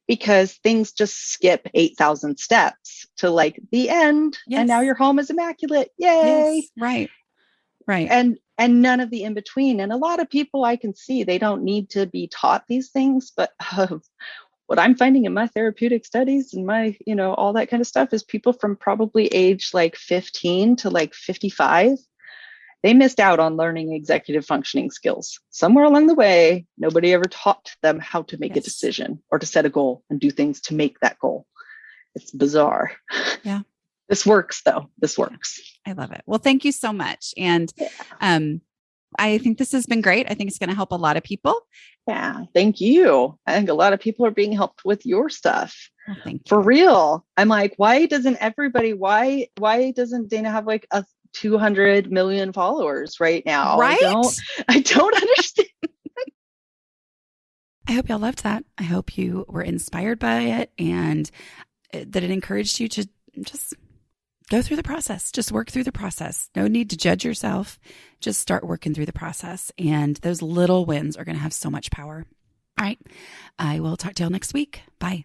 because things just skip 8,000 steps to like the end. Yes. And now your home is immaculate. Yay. Yes. Right. Right. And none of the in between. And a lot of people I can see, they don't need to be taught these things, but what I'm finding in my therapeutic studies and my, all that kind of stuff is people from probably age like 15 to like 55, they missed out on learning executive functioning skills. Somewhere along the way, nobody ever taught them how to make a decision or to set a goal and do things to make that goal. It's bizarre. Yeah. This works though. This works. I love it. Well, thank you so much. And I think this has been great. I think it's going to help a lot of people. Yeah. Thank you. I think a lot of people are being helped with your stuff. Oh, thank you. For real. I'm like, why doesn't Dana have like 200 million followers right now? Right? I don't understand. I hope y'all loved that. I hope you were inspired by it and that it encouraged you to just go through the process. Just work through the process. No need to judge yourself. Just start working through the process. And those little wins are going to have so much power. All right. I will talk to y'all next week. Bye.